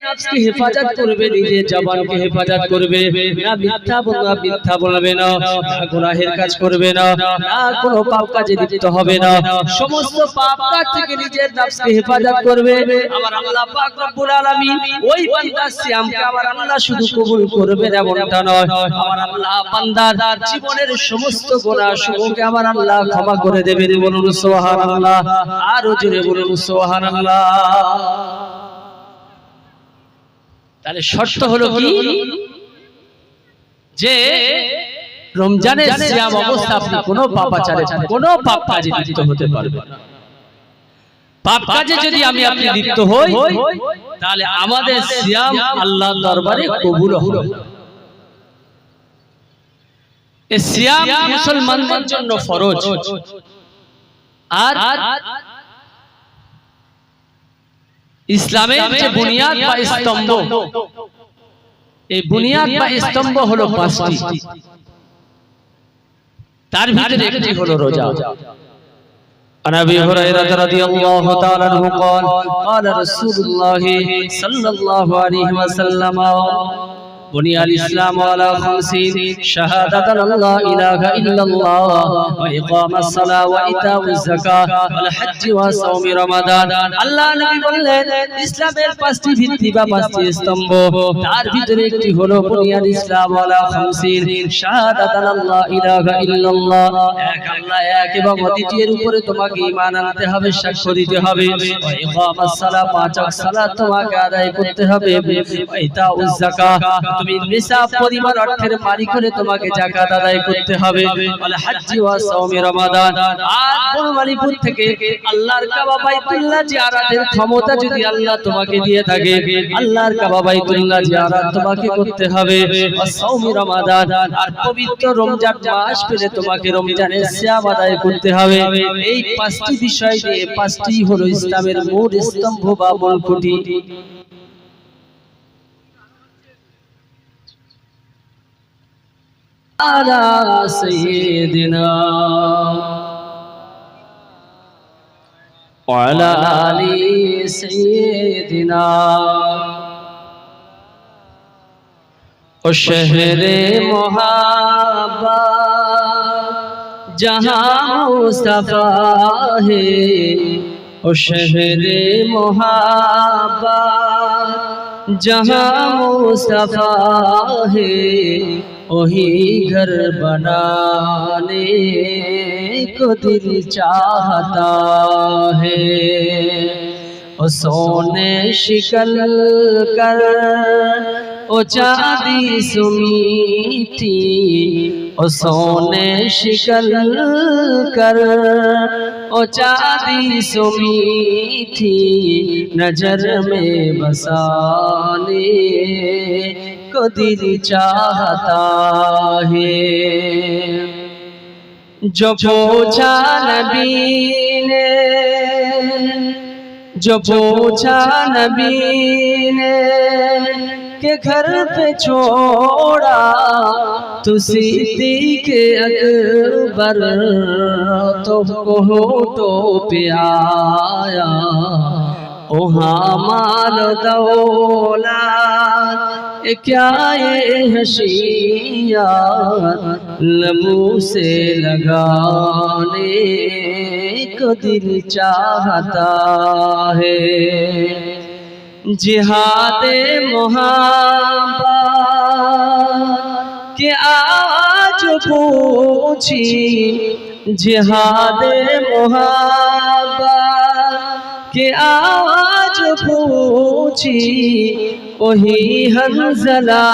নফসকে হেফাজত করবে, নিজের জবানকে হেফাজত করবে, না মিথ্যা বলবে না, গুনাহের কাজ করবে না, না কোনো পাপ কাজে লিপ্ত হবে না, সমস্ত পাপ কাজ থেকে নিজের নফসকে হেফাজত করবে। আমার আল্লাহ পাক রব্বুল আলামিন ওই বান্দার সিয়ামকে আমার আল্লাহ শুধু কবুল করবে এমনটা নয়, আমার আল্লাহ বান্দার জীবনের সমস্ত গুনাহ সমূহকে আমার আল্লাহ ক্ষমা করে দেবে। বলুন সুবহানাল্লাহ, আরো জোরে বলুন সুবহানাল্লাহ। তাহলে শর্ত হলো কি, যে রমজানের সিয়াম অবস্থা আপনি কোনো পাপাচারে, কোনো পাপ কাজে লিপ্ত হতে পারবেন না। পাপ কাজে যদি আপনি লিপ্ত হই, তাহলে আমাদের সিয়াম আল্লাহর দরবারে কবুল হবে না। এই সিয়াম মুসলমানদের জন্য ফরজ, আর ইসলামের যে বুনিয়াদ বা স্তম্ভ, এই বুনিয়াদ বা স্তম্ভ হলো পাঁচটি, তার ভিতরে একটি হলো রোজা। عن ابي هريره رضي الله تعالى عنه قال قال رسول الله صلى الله عليه وسلم بني الاسلام على 50 شهادة ان لا اله الا الله واقام الصلاه وايتاء الزكاه والحج وصوم رمضان। আল্লাহ নবী বললেন ইসলামের পাঁচটি ভিত্তি বা পাঁচটি স্তম্ভ, তার ভিতরে একটি হলো বুনিয়াল ইসলাম আলা 50 শাহাদাত আল্লাহ ইলাহা ইল্লাল্লাহ, এক আল্লাহ এক এবং অদ্বিতীয়ের উপরে তোমাকে ঈমান আনতে হবে, সাক্ষ্য দিতে হবে। ওয়া ইকামাস সালাত, পাঁচ ওয়াক্ত সালাত তোমাকে আদায় করতে হবে। ওয়া ইতাউজ যাকাত, তুমি নিসাব পরিমাণ অর্থের মালিক হলে তোমাকে যাকাত আদায় করতে হবে। ওয়াল হজ্জ ওয়া সাওমি রমাদান, আর কুরবানিপুর থেকে আল্লাহর কাবা বাইতুল্লাহ জিয়ারতের ক্ষমতা যদি আল্লাহ তোমাকে দিয়ে থাকে, আল্লাহর কাবা বাইতুল্লাহ জিয়ারত তোমাকে করতে হবে। ওয়া সাওমি রমাদান, আর পবিত্র রমজান মাস পেলে তোমাকে রমজানের সিয়াম আদায় করতে হবে। এই পাঁচটি বিষয় দিয়ে, পাঁচটি হলো ইসলামের মূল স্তম্ভ বা মূল খুঁটি। আলা সাইয়্যিদিনা ওয়া আলা আলি সাইয়্যিদিনা ও শহরে মুহাব্বত जहाँ मुस्तफा है, ओ शहरे मुहब्बत जहाँ मुस्तफा है, वही घर बनाने को दिल चाहता है। ओ सोने शिकल कर ओ चांदी सुमीठी, ओ सोने शिकल कर ओ चांदी सुमीठी, नजर में बसाने को दिल चाहता है। जो पूछा नबी ने, जो पूछा नबी ने के घर पे छोड़ा तो सिद्दीक़ अकबर तो होठों पे आया, वहाँ माल दौलत क्या ये हशिया, लबों से लगाने को दिल चाहता है। जिहादे मोहब्बत के आज पूछी, जिहादे मोहब्बत के आज पूछी, वही हंज़ला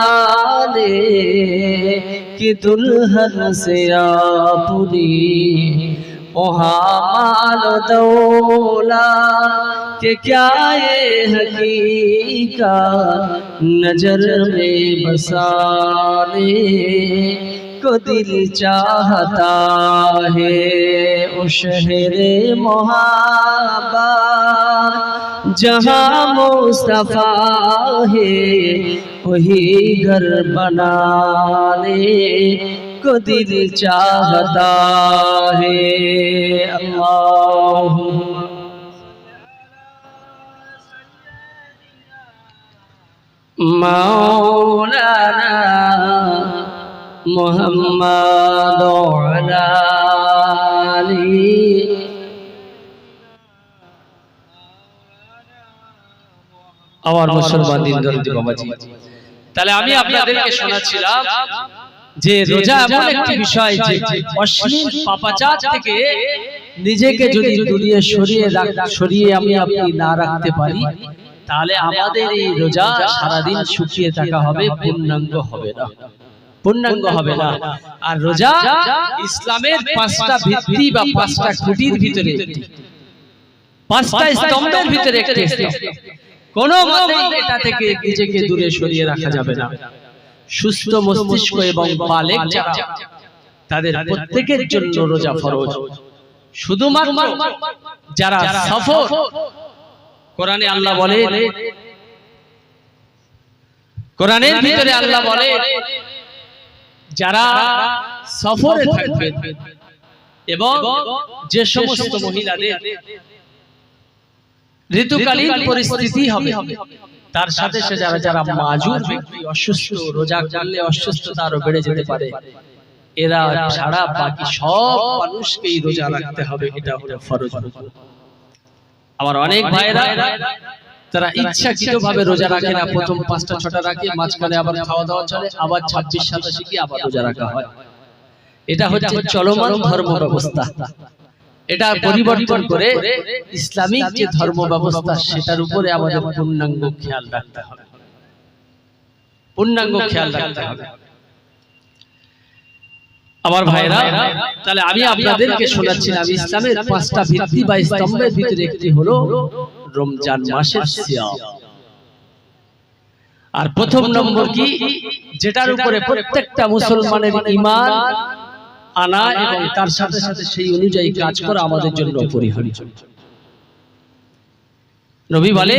ने कि दुल्हन से आपुरी, वहाँ माल दौलत के क्या ये हकीकत, नजर में बसाने को दिल चाहता है। ओ शहरे मुहब्बत जहाँ मुस्तफा है, वही घर बनाने को दिल चाहता है। अल्लाह মাওলানা মুহাম্মদ ওয়া আলি। আমার মুসলমান দিনদারদি বাবাজি, তাহলে আমি আপনাদেরকে শোনাচ্ছিলাম যে রোজা এমন একটি বিষয় যে অশ্লীল পাপাচার থেকে নিজেকে যদি দূরে সরিয়ে আমি আপনি না রাখতে পারি, তাহলে আমাদের এই রোজা সারাদিন শুকিয়ে থাকা হবে, পূর্ণাঙ্গ হবে না, পূর্ণাঙ্গ হবে না। আর রোজা ইসলামের পাঁচটা ভিত্তি বা পাঁচটা খুঁটির ভিতরে একটি, পাঁচটা স্তম্ভের ভিতরে একটি। কোনো মতেই এটা থেকে নিজেকে দূরে সরিয়ে রাখা যাবে না। সুস্থ মস্তিষ্ক এবং বালেগ যারা, তাদের প্রত্যেকের জন্য রোজা ফরজ। শুধুমাত্র যারা সফর, কোরআনে আল্লাহ বলে, কোরআনের ভিতরে আল্লাহ বলে যারা সফরে থাকবে এবং যে সমস্ত মহিলাদের ঋতুকালীন পরিস্থিতি হবে, তার সাথে সে যারা যারা মাজুর ব্যক্তি, অসুস্থ, রোজা করলে অসুস্থতা আরো বেড়ে যেতে পারে, এরা ছাড়া বাকি সব মানুষকেই রোজা রাখতে হবে, এটা হলো ফরজ। আমার অনেক ভাইরা তারা ইচ্ছাকৃতভাবে রোজা রাখে না, প্রথম 5টা 6টা রাখে, মাঝখানে আবার খাওয়া দাওয়া চলে, আবার 26 27 কি আবার রোজা রাখা হয়। এটা হচ্ছে চলমান ধর্ম ব্যবস্থা। এটা পরিবর্তন করে ইসলামিক যে ধর্ম ব্যবস্থা সেটার উপরে আমাদের পূর্ণাঙ্গ খেয়াল রাখতে হবে, পূর্ণাঙ্গ খেয়াল রাখতে হবে। আমার ভাইরা, তাহলে আমি আপনাদেরকে শোনাচ্ছিলাম ইসলামের 5টা ভিত্তি বা স্তম্ভের ভিতরে একটি হলো রমজান মাসের সিয়াম। আর প্রথম নম্বর কি, যেটার উপরে প্রত্যেকটা মুসলমানের ঈমান আনা এবং তার সাথে সাথে সেই অনুযায়ী কাজ করা আমাদের জন্য অপরিহার্য। নবী বলে,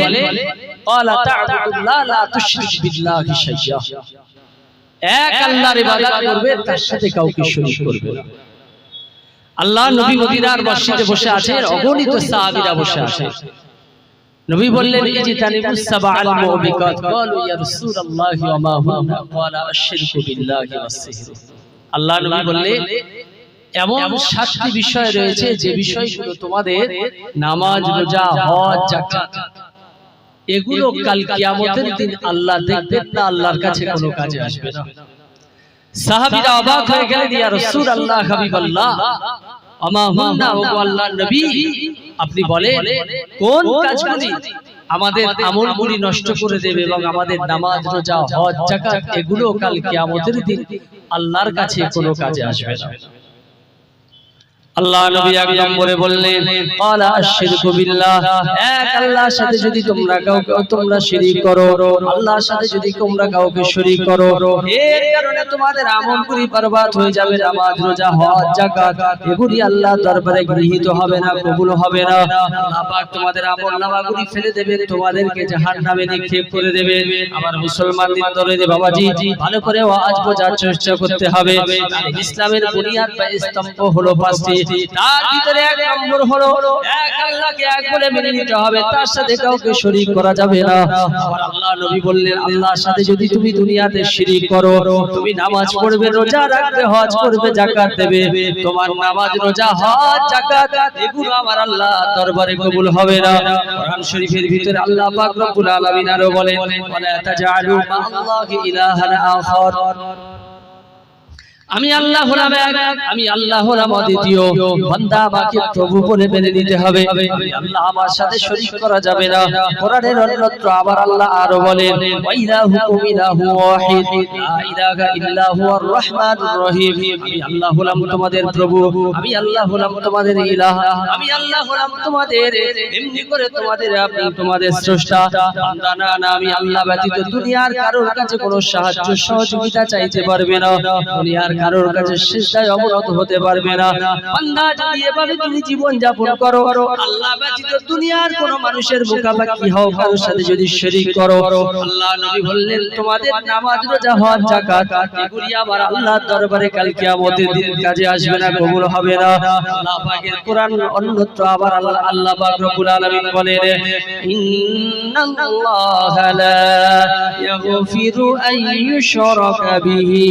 ক্বালা তা'বুদুল্লাহ লা তুশরিক বিল্লাহি শাইয়্যা, এক আল্লাহর ইবাদত করবে, তার সাথে কাউকে শরীক করবে না। আল্লাহ নবী মদিনার মসজিদে বসে আছেন, অগণিত সাহাবীরা বসে আছেন। নবী বললেন, ইজতানিবুস সাবআল মুবিকাত। ক্বালু ইয়া রাসূলুল্লাহ ওয়া মা হুন্না? ক্বালা আশ-শিরকু বিল্লাহি ওয়াস-সিহর। আল্লাহ নবী বললেন, এমন 7টি বিষয় রয়েছে যে বিষয়গুলো তোমাদের নামাজ, রোজা, হজ, যাকাত, এগুলো কাল কিয়ামতের দিন আল্লাহ দেখবেন না, আল্লাহর কাছে কোনো কাজে আসবে না। সাহাবীরা অবাক হয়ে গেলেন, ইয়া রাসূলুল্লাহ, হাবিবাল্লাহ, আমা হুন্না, ও আল্লাহর নবী, আপনি বলেন কোন কাজগুলি আমাদের আমলগুলি নষ্ট করে দেবে এবং আমাদের নামাজ, রোজা, হজ, যাকাত এগুলো কাল কিয়ামতের দিন আল্লাহর কাছে কোনো কাজে আসবে না। আল্লাহ নবী এক নম্বরে বললেন, ক্বালা আশ-শিরকু বিল্লাহ, এক আল্লাহর সাথে যদি তোমরা শিরক করো, আল্লাহর সাথে যদি তোমরা কাউকে শরীক করো, এর কারণে তোমাদের আমলগুলি বরবাদ হয়ে যাবে। নামাজ, রোজা, হজ, যাকাত এগুলি আল্লাহর দরবারে গৃহীত হবে না, কবুল হবে না। আল্লাহ পাক তোমাদের আমলনামাগুলি ফেলে দেবেন, তোমাদেরকে জাহান্নামে নিক্ষেপ করে দেবে। আমার মুসলমান দিনদারদি বাবাজি, ভালো করে ওয়াজ বোঝার চেষ্টা করতে হবে। ইসলামের বুনিয়াদ বা স্তম্ভ হলো 5টি। তার ভিতরে এক নম্বর হলো এক আল্লাহকে এক বলে মেনে নিতে হবে, তার সাথে কাউকে শরীক করা যাবে না। আর আল্লাহ নবী বললেন, আল্লাহর সাথে যদি তুমি দুনিয়াতে শিরক করো, তুমি নামাজ পড়বে, রোজা রাখবে, হজ করবে, যাকাত দেবে, তোমার নামাজ, রোজা, হজ, যাকাত এগুলো আমার আল্লাহর দরবারে কবুল হবে না। কোরআন শরীফের ভিতরে আল্লাহ পাক রব্বুল আলামিন আরো বলেন, ওয়ালা তাজআলু মা'আল্লাহি ইলাহান আখার, আমি আল্লাহ হলাম এক, আমি আল্লাহ হলাম অদ্বিতীয়। বান্দা আমাকে প্রভু বলে মেনে নিতে হবে, আমি আল্লাহ, আমার সাথে শরীক করা যাবে না। কোরআনের অন্যত্র আবার আল্লাহ আরো বলেন, ওয়া ইলাহুকুম ইলাহু ওয়াহিদ লা ইলাহা ইল্লা হুয়ার রহমানুর রহিম, আমি আল্লাহ হলাম তোমাদের প্রভু, আমি আল্লাহ হলাম তোমাদের ইলাহ, আমি আল্লাহ হলাম তোমাদের, এমনি করে তোমাদের, আপনি তোমাদের স্রষ্টা। বান্দা না, আমি আল্লাহ ব্যতীত দুনিয়ার কারোর কাছে কোনো সাহায্য সহযোগিতা চাইতে পারবে না, দুনিয়ার কারোর কাছে সিজদায় অবনত হতে পারবে না। বান্দা যদি এভাবে তুমি জীবন যাপন করো, আল্লাহ ব্যতীত দুনিয়ার কোন মানুষের মুখাপেক্ষি হও, কারোর সাথে যদি শিরক করো, আল্লাহ নবী বললেন তোমাদের নামাজ, রোজা, হজ, যাকাত এগুলি আবার আল্লাহর দরবারে কাল কিয়ামতের দিন কাজে আসবে না, কবুল হবে না। আল্লাহ পাকের কোরআন অন্যত্র আবার আল্লাহ পাক রব্বুল আলামিন বলেন, ইন্নাল্লাহা লা ইয়াগফিরু আন ইউশরাকা বিহি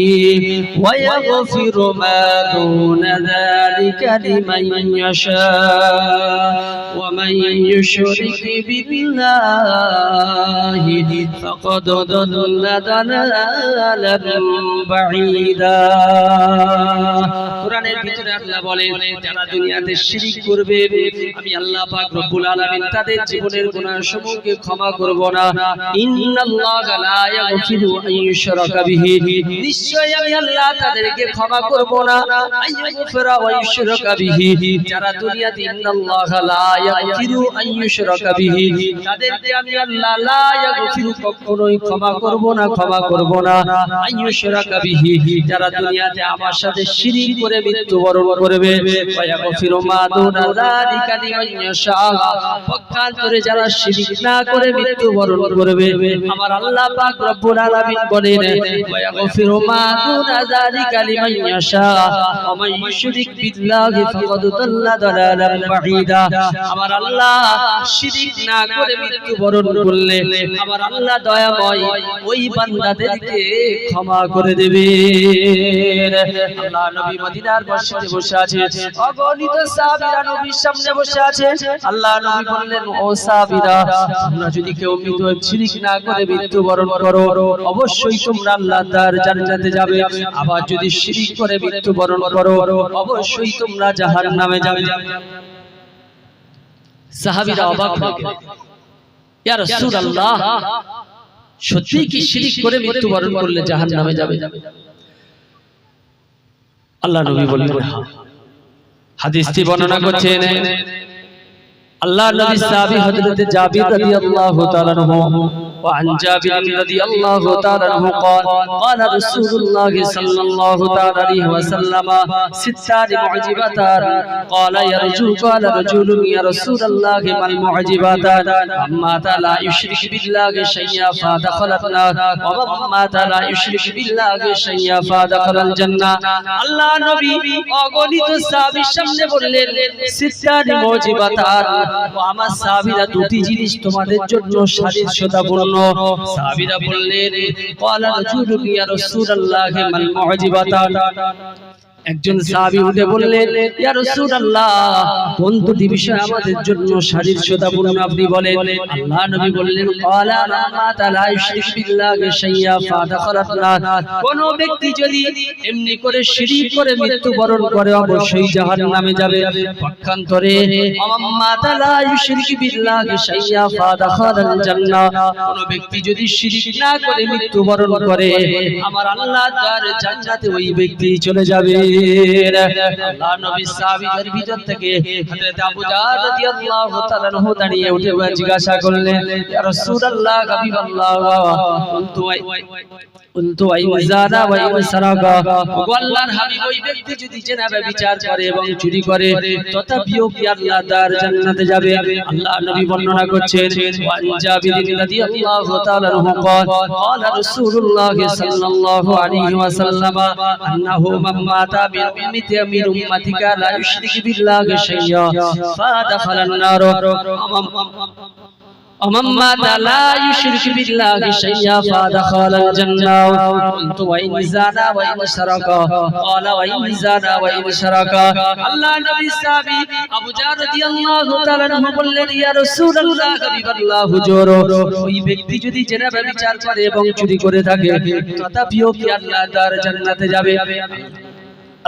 ওয়া ইয়াগফিরু মা দুনা যালিকা লিমান ইয়াশা ওয়া মান ইউশরিক বিল্লাহি ফাকাদ দাল্লা দালালান বাঈদা। কোরআনের ভিতরে আল্লাহ বলেন, যারা দুনিয়াতে শিরক করবে আমি আল্লাহ পাক রব্বুল আলামিন তাদের জীবনের গুনাহসমূহকে ক্ষমা করব না। ইন্নাল্লাহা লা ইয়াগফিরু আন ইউশরাকা বিহি, নিশ্চয়ই আমি আল্লাহ তাদেরকে ক্ষমা করব না। আইয়ুগফিরা ওয়া ইউশরাকা বিহি, যারা দুনিয়াতে ইন্নাল্লাহা লা ইয়াগফিরু আন ইউশরাকা বিহি, তাদেরকে আমি আল্লাহ লা ইয়াগফিরু কখনোই ক্ষমা করব না, ক্ষমা করব না। আন ইউশরাকা বিহি, যারা দুনিয়াতে আমার সাথে শিরক করে মৃত্যুবরণ করবে, ওয়া ইয়াগফিরু মা দুনা যালিকা লিমান ইয়াশা, পক্ষান্তরে যারা শিরক না করে মৃত্যুবরণ করবে আমার আল্লাহ পাক রব্বুল আলামিন বলেন, ওয়া ইয়াগফিরু মা দুনা যালিকা লিমান ইয়াশা ওয়া মান ইউশরিক বিল্লাহি ফাকাদ দাল্লা দালালান বাঈদা। আমার আল্লাহ শিরক না করে মৃত্যুবরণ করলে আমার আল্লাহ দয়াময় ওই বান্দাদেরকে ক্ষমা করে দেবেন। আল্লাহ নবী মদিনার মসজিদে বসে আছে, অগণিত সাহাবীরা নবীর সামনে বসে আছে। আল্লাহ নবী বললেন, ও সাহাবীরা, তোমরা যদি কেউ শিরক না করে মৃত্যুবরণ করো অবশ্যই তোমরা আল্লাহর তার জান্নাতে যাবে, আবার যদি শিরক করে মৃত্যুবরণ করো অবশ্যই তোমরা জাহান্নামে যাবে। সাহাবীরা অবাক হয়ে গেলেন, ইয়া রাসূলুল্লাহ, সত্যি কি শিরক করে মৃত্যুবরণ করলে জাহান্নামে যাবে? আল্লাহ নবী বললেন, হ্যাঁ। হাদিসটি বর্ণনা করছেন আল্লাহ নবী সাহাবী হযরত জাবির রাদিয়াল্লাহু তাআলা আনহু, وعن جابر رضي الله تعالى عنه قال قال رسول الله صلى الله عليه وسلم ستان معجبتان قال قال رجل يا رسول الله ما المعجبتان؟ مات لا يشرك بالله شيئا فدخل النار ومن مات لا يشرك بالله شيئا فدخل الجنة। আল্লাহ নবী অগণিত সাহাবীর সামনে বললেন, ستان معجبتان, আমার সাহাবীরা দুটি জিনিস তোমাদের জন্য সাদৃশ্যতাপূর্ণ। সাহাবীরা বললেন, ক্বালা রাজুলুন ইয়া রাসূলুল্লাহ মাল মুআজিবাতান। একজন সাহাবী উঠে বললেন, ইয়া রাসূলুল্লাহ, কোন দুটি বিষয় আমাদের জন্য সাদৃশ্যতাপূর্ণ আপনি বলেন। আল্লাহ নবী বললেন, ক্বালা মা লা ইউশরিক বিল্লাহি শাইয়্যা ফাদাখালাত নার, কোন ব্যক্তি যদি এমনি করে শিরক করে মৃত্যুবরণ করে অবশ্যই জাহান্নামে যাবে। পক্ষান্তরে মা লা ইউশরিক বিল্লাহি শাইয়্যা ফাদাখালাল জান্নাহ, কোন ব্যক্তি যদি শিরক না করে মৃত্যুবরণ করে আমার আল্লাহ তার জান্নাতে ওই ব্যক্তি চলে যাবে। আল্লাহ নবী সাহাবীদের ভিতর থেকে হযরত আবু জার রাদিয়াল্লাহু তাআলা আনহু দাঁড়িয়ে উঠে জিজ্ঞাসা করলেন, ইয়া রাসূলুল্লাহ, হাবিবাল্লাহ, কুনতু আইযানা ওয়া ইসরাকা, আল্লাহর হাবিব, ওই ব্যক্তি যদি জেনা ব্যভিচার করে এবং চুরি করে তথাপিও কি আল্লাহ তার জান্নাতে যাবে? আল্লাহ নবী বর্ণনা করছেন, ওয়া জাবির রাদিয়াল্লাহু তাআলা আনহু قال قال رسول الله صلى الله عليه وسلم انه من مات من امتك لا يشرك بالله شيئا فدخل النار ومن مات لا يشرك بالله شيئا فدخل الجنة. قلت وإن زنا وإن سرق؟ قال وإن زنا وإن سرق. আল্লাহ নবী সাহাবী আবু জার রাদিয়াল্লাহু তাআলা আনহু বললেন, ইয়া রাসূলুল্লাহ, হাবিবাল্লাহ, হুজুর, ওই ব্যক্তি যদি জেনা ব্যভিচার করে এবং চুরি করে থাকে তথাপিও কি আল্লাহ তার জান্নাতে যাবে?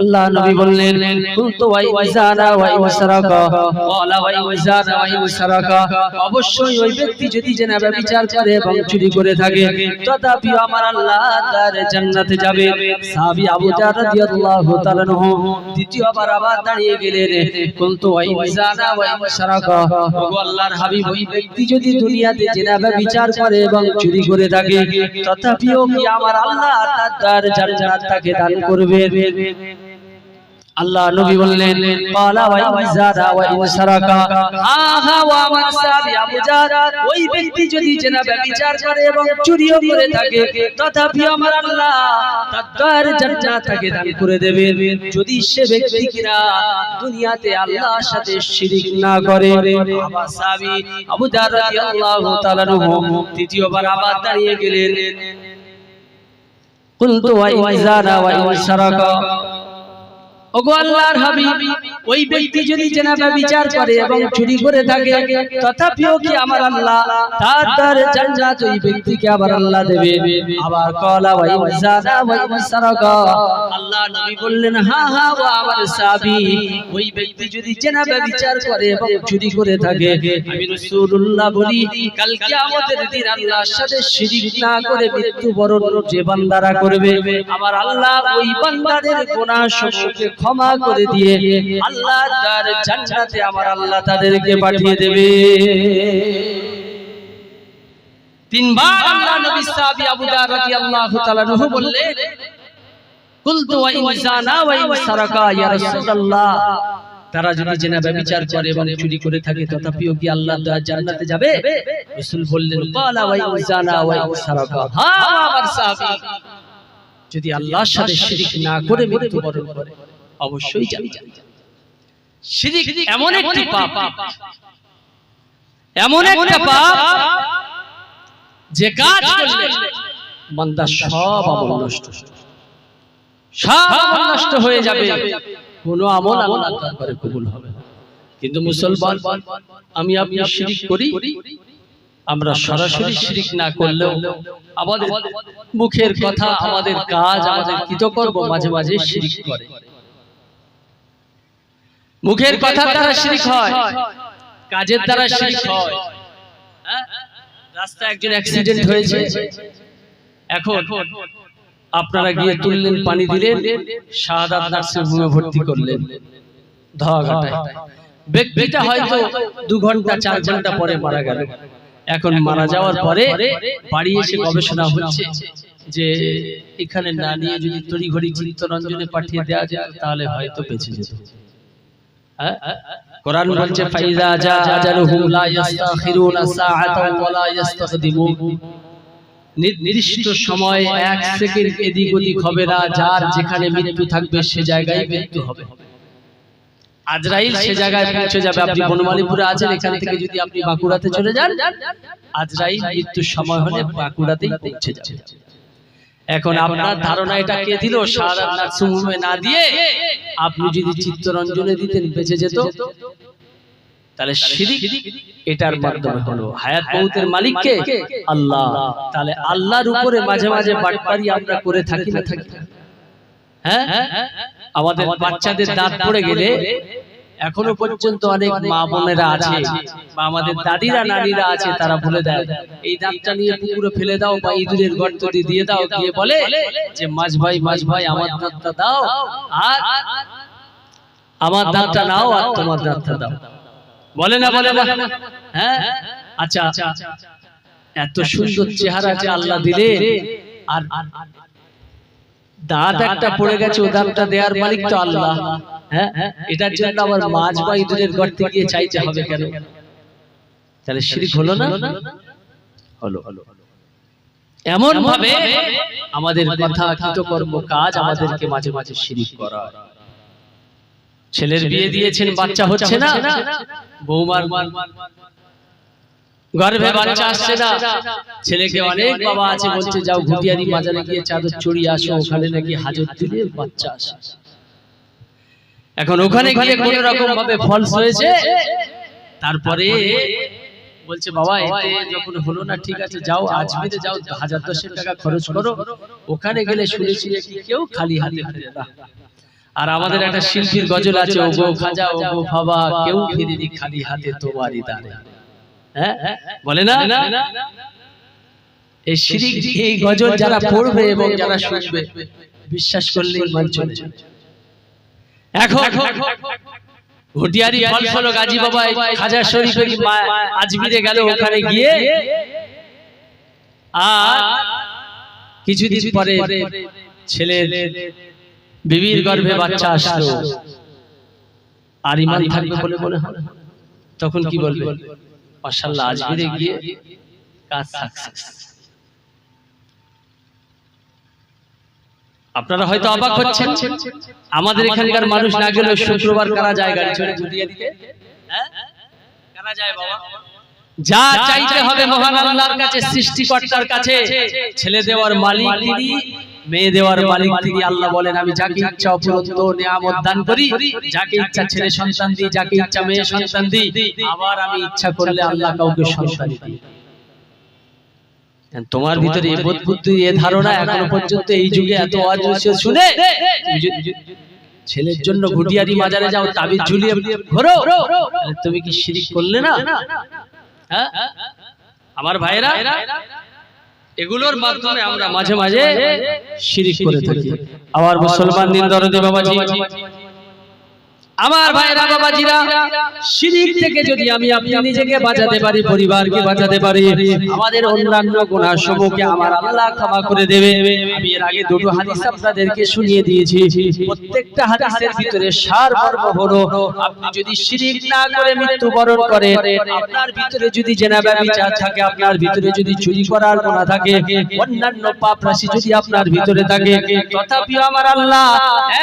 আল্লাহ নবী বললেন কুলতু ওয়া ইনসানা ওয়া ইনসারাকা ক্বালা ওয়া ইনসানা ওয়া ইনসারাকা, অবশ্যই ওই ব্যক্তি যদি জেনা ব্যভিচার করে এবং চুরি করে থাকে তথাপি আমার আল্লাহ তার জান্নাতে যাবে। সাহাবী আবু জার রাদিয়াল্লাহু তাআলা আনহু দ্বিতীয়বার আবার দাঁড়িয়ে গেলেন, কুলতু ওয়া ইনসানা ওয়া ইনসারাকা, ওগো আল্লাহর হাবিব ওই ব্যক্তি যদি দুনিয়াতে জেনা ব্যভিচার করে এবং চুরি করে থাকে তথাপিও কি আমার আল্লাহ তার জান্নাত তাকে দান করবে? আল্লাহ নবী বললেন ক্বালা ওয়া ইনসারা ওয়া ইনসারাকা, হা ওয়া আমার সাহাবী আবু জার, ওই ব্যক্তি যদি জেনা ব্যভিচার করে এবং চুরিও করে থাকে তথাপি আমার আল্লাহ তার জান্নাত তাকে দান করে দেবে যদি সে ব্যক্তি কিনা দুনিয়াতে আল্লাহর সাথে শিরক না করে। আমার সাহাবী আবু জার রাদিয়াল্লাহু তাআলা আনহু তৃতীয়বার আবার দাঁড়িয়ে গেলেন, কুলতু ওয়া ইনসারা ওয়া ইনসারাকা, ওগো আল্লাহর হাবিব ওই ব্যক্তি যদি জেনা ব্যভিচার করে এবং চুরি করে থাকে তথাপিও কি আমার আল্লাহ তার জান্নাত ওই ব্যক্তিকে আবার আল্লাহ দেবে? আবার ক্বালা ওয়া ইনসানা ওয়া ইনসারাকা, আল্লাহ নবী বললেন হা ওয়া আমার সাহাবী ওই ব্যক্তি যদি জেনা ব্যভিচার করে এবং চুরি করে থাকে আমি রাসূলুল্লাহ বলি কাল কিয়ামতের দিন আল্লাহর সাথে শিরক না করে মৃত্যুবরণ যে বান্দারা করবে আমার আল্লাহ ওই বান্দাদের গুনাহ সমূহকে ক্ষমা করে দিয়ে আল্লাহ তার জান্নাতে আমার আল্লাহ তাদেরকে পাঠিয়ে দেবে। তিনবার আল্লাহ নবী সাহাবী আবু জার রাদিয়াল্লাহু তাআলা আনহু বললেন কুলতু ওয়া ইনসানা ওয়া ইনসারাকা, ইয়া রাসূলুল্লাহ তারা যদি জেনা ব্যভিচার করে এবং চুরি করে থাকে তথাপিও কি আল্লাহ তার জান্নাতে যাবে? রাসূল বললেন ক্বালা ওয়া ইনসানা ওয়া ইনসারাকা, হা আমার সাহাবী যদি আল্লাহর সাথে শিরক না করে মৃত্যুবরণ করে অবশ্যই যাবে। শিরক এমন একটি পাপ, এমন একটা পাপ যে কাজ করলে বান্দা সব আমল নষ্ট, সব আমল নষ্ট হয়ে যাবে, কোনো আমল আল্লাহর দরবারে কবুল হবে না। কিন্তু মুসলমান আমি আপনি শিরক করি, আমরা সরাসরি শিরক না করলেও আমাদের মুখের কথা, আমাদের কাজ, আমাদের কৃতকর্ম মাঝে মাঝে শিরক করে। মুখের কথার দ্বারা শিরক হয়, কাজের দ্বারা শিরক হয়। রাস্তায় একজন অ্যাক্সিডেন্ট হয়েছে, এখন আপনারা গিয়ে তুললেন, পানি দিলেন, শাহাদাত নার্সিং হোমে ভর্তি করলেন, ধোয়াঘাটায়। ব্যক্তিটা হয়তো 2 ঘন্টা 4 ঘন্টা পরে মারা গেল। এখন মারা যাওয়ার পরে বাড়ি এসে গবেষণা হচ্ছে যে এখানে না নিয়ে যদি তড়িঘড়ি চিত্তরঞ্জনে পাঠিয়ে দেওয়া যেত তাহলে হয়তো বেঁচে যেত। কোরআন বলছে ফাইজা জা আজালুহুম লা ইস্তাখিরুনা সাআতান ওয়া লা ইস্তাকদিমুন, নির্দিষ্ট সময় 1 সেকেন্ড এদিক ওদিক হবে না, যার যেখানে মৃত্যু থাকবে সে জায়গায় মৃত্যু হবে। আজরাইল সে জায়গায় পৌঁছে যাবে। আপনি বনমালীপুরে আছেন, এখান থেকে যদি আপনি বাঁকুড়াতে চলে যান আজরাইল মৃত্যুর সময় হলে বাঁকুড়াতেই পৌঁছে যাবে। এখন আপনার ধারণা এটা কে দিল? শাহাদাত নার্সিং হোমে না দিয়ে আপনি যদি চিত্তরঞ্জনে দিতেন বেঁচে যেত। তাহলে শিরক এটার মাধ্যমে হলো। হায়াত মউতের মালিক কে? আল্লাহ। তাহলে আল্লাহর উপরে মাঝে মাঝে বাটপারি আমরা করে থাকি না থাকি? হ্যাঁ, আমাদের বাচ্চাদের দাঁত পড়ে গেলে এখনো পর্যন্ত অনেক মা বোনেরা আছে বা আমাদের দাদিরা নানিরা আছে, তারা বলে দেয় এই দাঁতটা নিয়ে পুকুরে ফেলে দাও বা ইঁদুরের গর্তে দিয়ে দাও, গিয়ে বলে যে মাছ ভাই আমার দাঁতটা দাও আর আমার দাঁতটা নাও আর তোমার দাঁতটা দাও, বলে না? হ্যাঁ, আচ্ছা, এত সুন্দর চেহারা যে আল্লাহ দিলে, আর দাঁত একটা পড়ে গেছে, ও দাঁতটা দেওয়ার মালিক তো আল্লাহ। হ্যাঁ, এটার জন্য আবার মাছ বা ইঁদুরের গর্তে গিয়ে চাইতে হবে কেন? তাহলে শিরক হলো না? হলো। এমন ভাবে আমাদের কথা, কৃতকর্ম, কাজ আমাদেরকে মাঝে মাঝে শিরক করা। ছেলের বিয়ে দিয়েছেন, বাচ্চা হচ্ছে না, বৌমার গর্ভে বাচ্চা আসছে না, ছেলেকে অনেক বাবা আছে বলছে যাও ঘুটিয়ারি বাজারে গিয়ে চাদর চড়িয়ে আসো, ওখানে নাকি হাজত দিলে বাচ্চা আসে। এখন ওখানে গিয়ে কোন রকম ভাবে ফলস হয়েছে, তারপরে বলছে বাবা এতে যখন হলো না, ঠিক আছে যাও আজমিরে যাও, 1000-1000 টাকা খরচ করো, ওখানে গেলে শুনেছি কেউ খালি হাতে ফিরে না। আর আমাদের একটা শিল্পীর গজল আছে, ও গো খাজা ও গো বাবা কেউ ফিরিনি খালি হাতে তোমারই দানে, হ্যাঁ বলে না? এই শিরিক, এই গজল যারা পড়বে এবং যারা শুনবে বিশ্বাস করলে ঈমান চলে যাবে। এখন ঘটিয়ারি ফলফল গাজী বাবা খাজা শরীফে আজমিরে গেল, ওখানে গিয়ে আর কিছুদিন পরে ছেলের বিবির গর্ভে বাচ্চা আসলো, আর ঈমান থাকবে বলে মনে হয়? তখন কি বলবে? মাশাআল্লাহ, আজমিরে গিয়ে কাজ সাকসেস। আপনারা হয়তো অবাক হচ্ছেন, আমাদের এখানকার মানুষ না গেলে শুক্রবার কারা যায় গাড়ি চড়ে ঘুরিয়ে দিতে? হ্যাঁ কারা যায় বাবা? যা চাইতে হবে মহান আল্লাহর কাছে, সৃষ্টিকর্তার কাছে। ছেলে দেওয়ার মালিক তিনি, মেয়ে দেওয়ার মালিক তিনি। আল্লাহ বলেন আমি যাকে ইচ্ছা অপরন্ত নিয়ামত দান করি, যাকে ইচ্ছা ছেলে সন্তান দিই, যাকে ইচ্ছা মেয়ে সন্তান দিই, আবার আমি ইচ্ছা করলে আল্লাহ কাউকে সন্তান দিই। তোমার ভিতরে এই বোধ বুদ্ধি, এই ধারণা এখনো পর্যন্ত এই যুগে এত আওয়াজ শুনে ছেলের জন্য ঘুটিয়ারি মাজারে যাও, তাবিজ ঝুলিয়ে ঘোরো, তুমি কি শিরিক করলে না? হ্যাঁ আমার ভাইরা, এগুলোর মাধ্যমে আমরা মাঝে মাঝে শিরিক করে থাকি। আবার মুসলমান দিন দরদি বাবাজি, আমার ভাইরা বাবাজিরা, শিরিক থেকে যদি আমি আপনি নিজেকে বাঁচাতে পারি, পরিবারকে বাঁচাতে পারি, আমাদের অন্যান্য গুনাহ সমূহকে আমার আল্লাহ ক্ষমা করে দেবে। আমি এর আগে দুটো হাদিস আপনাদেরকে শুনিয়ে দিয়েছি। প্রত্যেকটা হাদিসের ভিতরে সার মর্ম হলো, আপনি যদি শিরিক না করে মৃত্যুবরণ করেন, আপনার ভিতরে যদি জেনা ব্যভিচার থাকে, আপনার ভিতরে যদি চুরি করার গুনাহ থাকে, অন্যান্য পাপ রাশি যদি আপনার ভিতরে থাকে, তথাপিও আমার আল্লাহ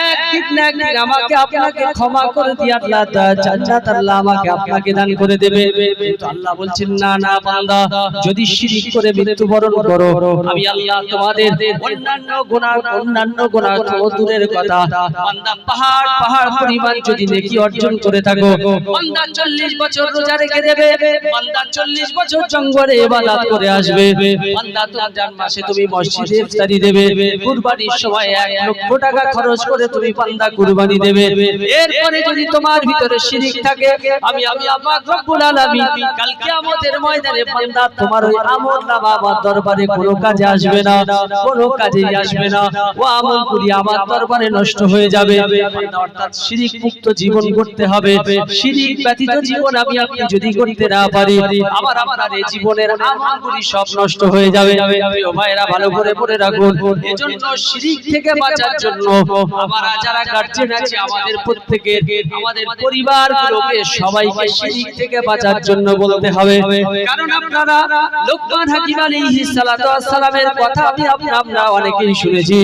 একদিন না একদিন আমাকে আপনাকে ক্ষমা করে দিয়ে আল্লাহ জান্নাত আল্লাহ আমাকে আপনাকে দান করে দেবে। কিন্তু আল্লাহ বলছেন না না বান্দা, যদি শিরিক করে মৃত্যুবরণ করো, আমি আল্লাহ তোমাদের অন্যান্য গুনাহ দূরের কথা, বান্দা পাহাড় পাহাড় পরিমাণ যদি নেকি অর্জন করে থাকো, বান্দা 40 বছর রোজা রেখে দেবে, বান্দা 40 বছর জঙ্গলে ইবাদত করে আসবে, বান্দা রমজান মাসে তুমি মসজিদে ইফতারি দেবে, কুরবানির সময় 1 লক্ষ টাকা খরচ করে তুমি বান্দা কুরবানি দেবে। এরপরে যদি তোমার ভিতরে শিরিক থাকে, আমি আল্লাহ পাক রব্বুল আলামিন কাল কিয়ামতের ময়দানে বান্দা তোমার ওই আমলনামা আমার দরবারে কোনো কাজে আসবে না, কোনো কাজেই আসবে না। ও আমলগুলি আমার দরবারে নষ্ট হয়ে যাবে। বান্দা অর্থাৎ শিরিক মুক্ত জীবন করতে হবে। শিরিক ব্যতীত জীবন আমি আপনি যদি করতে না পারি, আমার আপনার এই জীবনের আমলগুলি সব নষ্ট হয়ে যাবে। প্রিয় ভাইরা ভালো করে পড়ে রাখুন, এজন্য শিরিক থেকে বাঁচার জন্য আমরা যারা গার্জিয়ান আছে, আমাদের প্রত্যেকের, আমাদের পরিবারগুলোকে সবাইকে শিরিক থেকে বাঁচার জন্য বলতে হবে। কারণ আপনারা লোকমান হাকিম আলাইহিস সালাতু ওয়াস সালামের কথা আমরা অনেকেই শুনেছি।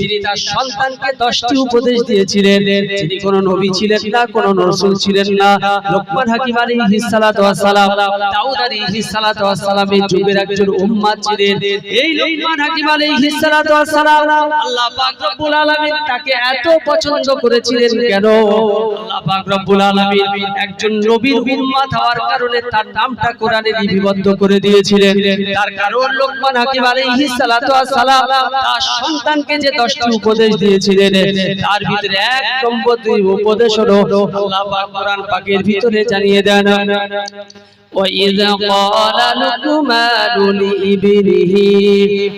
যিনি তার সন্তানকে 10টি উপদেশ দিয়েছিলেন, যিনি কোনো নবী ছিলেন না, কোনো রাসূল ছিলেন না। লোকমান হাকিম আলাইহিস সালাতু ওয়াস সালাম দাউদ আলাইহিস সালাতু ওয়াস সালামের যুগের একজন উম্মত ছিলেন। এই লোকমান হাকিম আলাইহিস সালাতু ওয়াস সালাম আল্লাহ পাক রব্বুল আলামিন তাকে এত পছন্দ করেছিলেন কেন? আল্লাহ পাক রব্বুল আলামিন একজন নবীর উম্মত হওয়ার কারণে তার নামটা কোরআনে লিপিবদ্ধ করে দিয়েছিলেন। তার কারণ লোকমান হাকিম আলাইহিস সালাতু ওয়াস সালাম তার সন্তানকে যে 10টি উপদেশ দিয়েছিলেন, তার ভিতরে 1 নম্বর উপদেশ হলো আল্লাহ পাক কোরআন পাকের ভিতরে জানিয়ে দেন, وَإِذْ قَالَ لُقْمَانُ لِابْنِهِ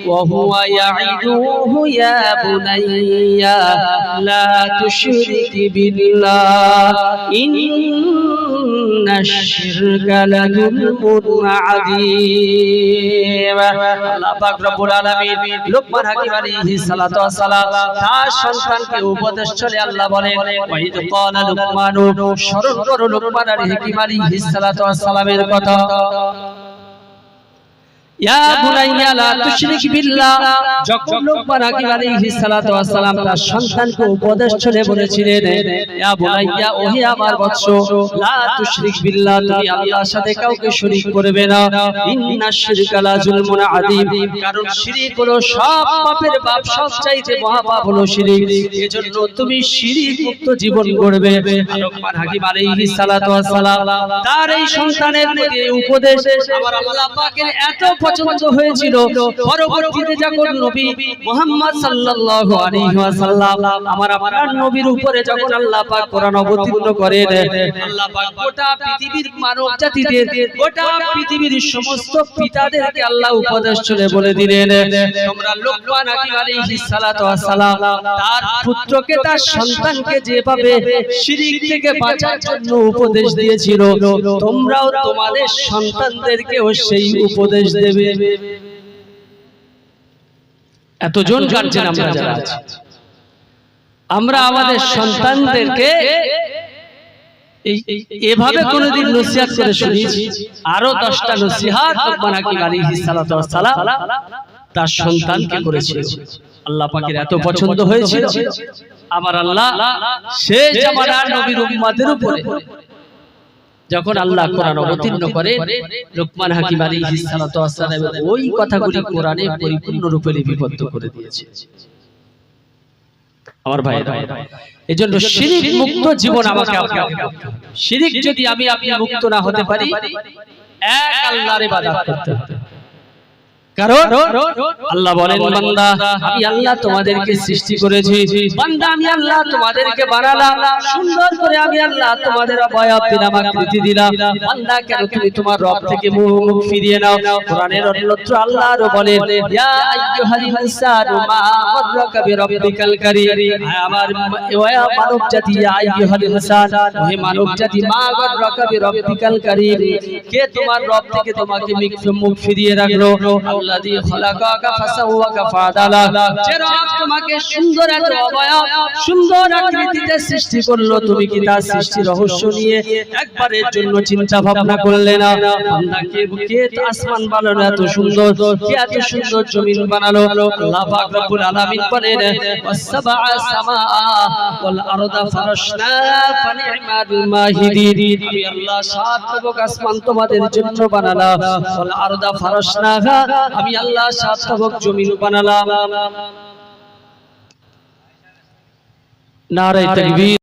وَهُوَ يَعِظُهُ يَا بُنَيَّ لَا تُشْرِكْ بِاللَّهِ إِنَّ الشِّرْكَ لَظُلْمٌ عَظِيمٌ। আল্লাহ পাক রব্বুল আলামিন লোকমান হাকিম আলাইহিস সালাতু ওয়াস সালাম তার সন্তানকে উপদেশ চলে আল্লাহ বলেন, ওয়াইদ ক্বালা লুকমানু, স্মরণ করো লোকমান হাকিম আলাইহিস সালাতু ওয়াস সালামের কথা। ইয়া বুনাইয়া লা তুশরিক বিল্লাহ, যখন লোকমান হাকিম আলাইহিস সালাতু ওয়াস সালাম তার সন্তানকে উপদেশ চলে বলেছিলেন, ইয়া বুনাইয়া, ওহে আমার বৎস, লা তুশরিক বিল্লাহ, তুমি আল্লাহর সাথে কাউকে শরীক করবে না। ইন্নাশ শিরকা লা যুলমুন আযীম, কারণ শিরিক হলো সব পাপের বাপ, সবচাইতে মহা পাপ হলো শিরিক। এজন্য তুমি শিরিক মুক্ত জীবন গড়বে। লোকমান হাকিম আলাইহিস সালাতু ওয়াস সালাম তার এই সন্তানের প্রতি উপদেশ আমার আল্লাহ পাকের এত পছন্দ হয়েছিল। পরবর্তীতে যখন নবী মুহাম্মদ সাল্লাল্লাহু আলাইহি ওয়াসাল্লাম আমার আপনার নবীর উপরে যখন আল্লাহ পাক কোরআন অবতীর্ণ করেন, আল্লাহ পাক গোটা পৃথিবীর মানব জাতিদের, গোটা পৃথিবীর সমস্ত পিতাদেরকে আল্লাহ উপদেশ চলে বলে দিলেন, তোমরা লোকমান হাকিম আলাইহিস সালাতু ওয়াস সালাম তার পুত্রকে, তার সন্তানকে যেভাবে শিরক থেকে বাঁচার জন্য উপদেশ দিয়েছিল, তোমরাও তোমাদের সন্তানদেরকেও সেই উপদেশ দেবে। এতজন গার্জেন আমরা যারা আছি, আমরা আমাদের সন্তানদেরকে এভাবে কোনদিন নসিহত করে শুনিয়েছি? আরো 10টা নসিহত লোকমান হাকিম আলাইহিস সালাতু ওয়াস সালাম তার সন্তানকে করেছিল। আল্লাহ পাকের এত পছন্দ হয়েছিল, আমার আল্লাহ শেষ জামানার নবীর উম্মতের উপরে যখন আল্লাহ কোরআন অবতীর্ণ করে, লোকমান হাকিম আলাইহিস সালাতু ওয়াস সালাম ওই কথাগুলি কোরআনে পরিপূর্ণ রূপে লিপিবদ্ধ করে দিয়েছে। আমার ভাই, এজন্য শিরক মুক্ত জীবন আমাকে আপনাকে, শিরক যদি আমি আপনি মুক্ত না হতে পারি, এক আল্লাহর ইবাদত করতে হবে। কারণ আল্লাহ বলেন, বান্দা আমি আল্লাহ তোমাদেরকে সৃষ্টি করেছি, বান্দা আমি আল্লাহ তোমাদেরকে বানালাম, সুন্দর করে আমি আল্লাহ তোমাদের অবয়ব দিলাম, আকৃতি দিলাম, বান্দা কেন তুমি তোমার রব থেকে মুখ ফিরিয়ে নাও? কোরআনের অন্যত্র আল্লাহ আরো বলেন, ইয়া আইয়ুহাল ইনসানু মা গাররাকা বিরাব্বিকাল কারীম, আমার ওয়া মানব জাতি, ইয়া আইয়ুহাল ইনসান, হে মানব জাতি, মা গাররাকা বিরাব্বিকাল কারীম, কে তোমার রব থেকে তোমাকে মুখ ফিরিয়ে রাখলো? আল্লাযী খালাকাকা ফাসাওয়াকা ফাআদালা, যে রব তোমাকে সুন্দর একটা অবয়ব, সুন্দর আকৃতিতে সৃষ্টি করলো, তুমি কি তার সৃষ্টি রহস্য নিয়ে একবারের জন্য চিন্তা ভাবনা করলে না? বান্দা কে আসমান বানালো এত সুন্দর, কে এত সুন্দর জমিন বানালো? আল্লাহ পাক রব্বুল আলামিন বলেন, ওয়াসসাবা সামা ওয়াল আরদা ফারাশনা ফানি'মাল মাহিদিন, আমি আল্লাহ 7 তবক আসমান তোমাদের জন্য বানালাম, ওয়াল আরদা ফারাশনাহা, আমি আল্লাহ 7 তবক জমিন বানালাম। নারে তাকবীর।